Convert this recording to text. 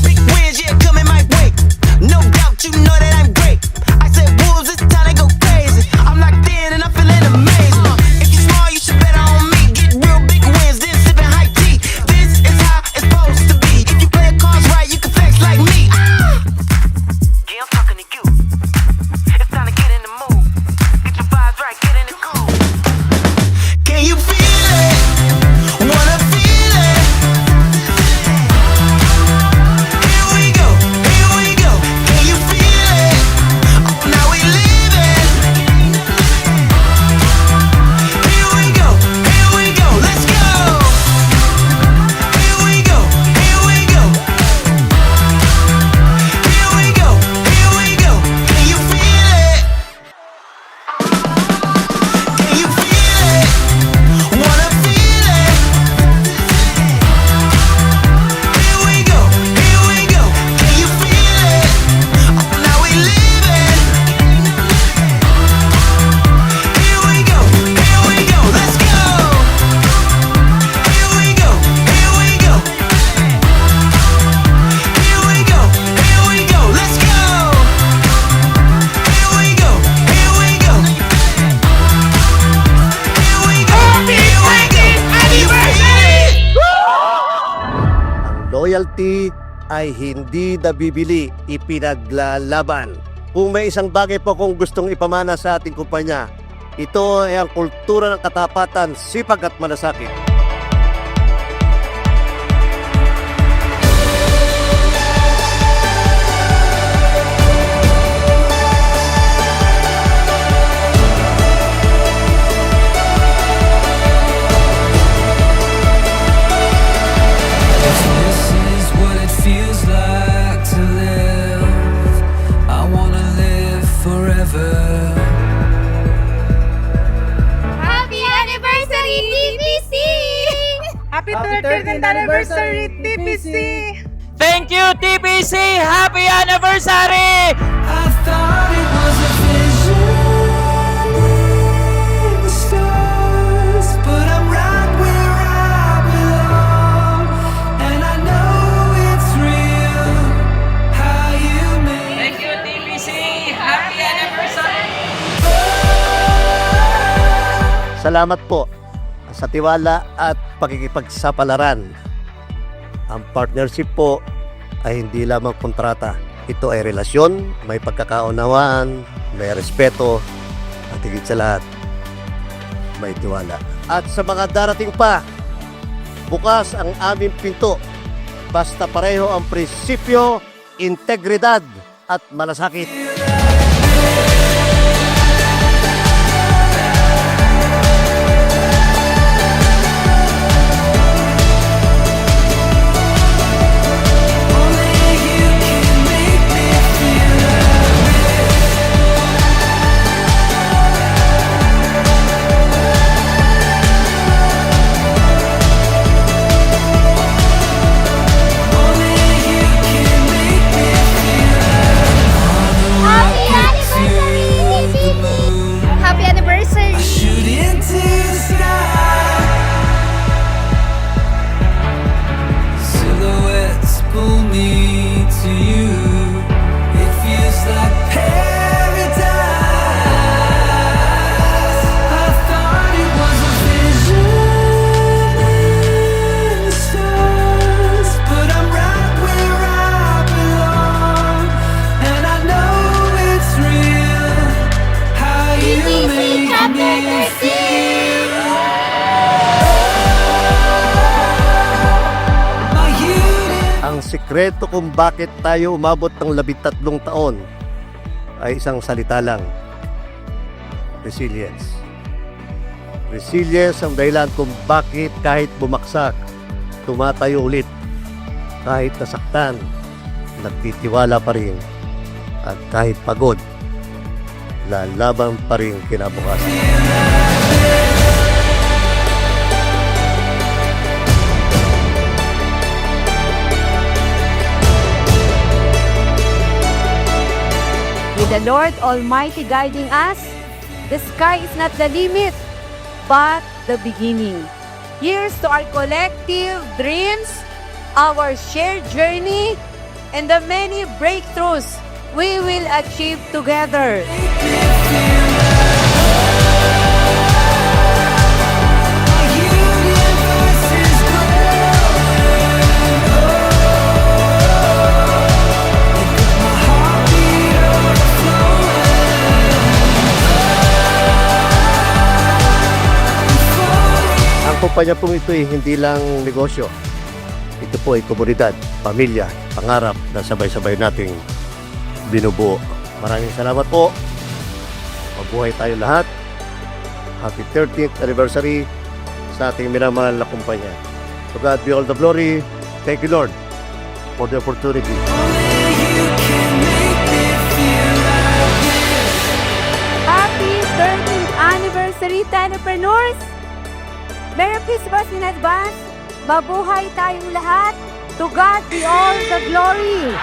Big wins, yeah, coming my way. No doubt, you know that I'm great. I said wolves, it's time to go crazy. I'm locked in and I'm feeling amazing. If you're small, you should bet on me. Get real big wins, then sipping high tea. This is how it's supposed to be. If you play the cards right, you can flex like me. Yeah, I'm talking to you. It's time to get in the mood. Get your vibes right, get in the groove. Can you feel it? Wanna feel it? Here we go, here we go. Can you feel it? Oh, now we living. Here we go, let's go. Here we go, here we go. Here we go, here we go. Can you feel it? Can you feel it? Wanna feel it? Here we go, here we go. Can you feel it? Oh, now we living. Here we go, let's go. Here we go, here we go. Here we go, let's go. Here we go, here we go. Here we go, Ang loyalty ay hindi nabibili, ipinaglalaban. Kung may isang bagay po kung gustong ipamana sa ating kumpanya, ito ay ang kultura ng katapatan, sipag at malasakit. This is what it feels like to live. I wanna live forever. Happy anniversary, TPC! Happy 13th anniversary, TPC! Thank you, TPC! Happy anniversary! I thought it was a vision in the stars, but I'm right where I belong, and I know it's real how you make. Thank you, TPC! Happy anniversary! Salamat po sa tiwala at pakikipagsapalaran. Ang partnership po ay hindi lamang kontrata. Ito ay relasyon, may pagkakaunawaan, may respeto, at higit sa lahat, may tiwala. At sa mga darating pa, bukas ang aming pinto. Basta pareho ang prinsipyo, integridad at malasakit. Only you can make me feel only you can make me feel Happy anniversary, TPC! Happy anniversary! shoot into the sky. Silhouettes pull me to you. It feels like paradise. I thought it was a vision in the stars, but I'm right where I belong, and I know it's real how you TPC make Chapter me 13! feel. My unit. Ang sikreto kung bakit tayo umabot ng 13 taon ay isang salita lang. Resilience. Resilience ang dahilan kung bakit kahit bumaksak, tumatayo ulit. Kahit nasaktan, nagtitiwala pa rin. At kahit pagod, lalaban pa rin kinabukasan. With the Lord Almighty guiding us, the sky is not the limit, but the beginning. Here's to our collective dreams, our shared journey, and the many breakthroughs we will achieve together. Ang kumpanya pong ito ay hindi lang negosyo. Ito po ay komunidad, pamilya, pangarap na sabay-sabay nating binubuo. Maraming salamat po. Mabuhay tayo lahat. Happy 30th anniversary sa ating minamahal na kumpanya. To God be all the glory. Thank you, Lord, for the opportunity. Happy 13th anniversary, Tenepreneurs! Merry Christmas in advance! Mabuhay tayong lahat! To God be all the glory!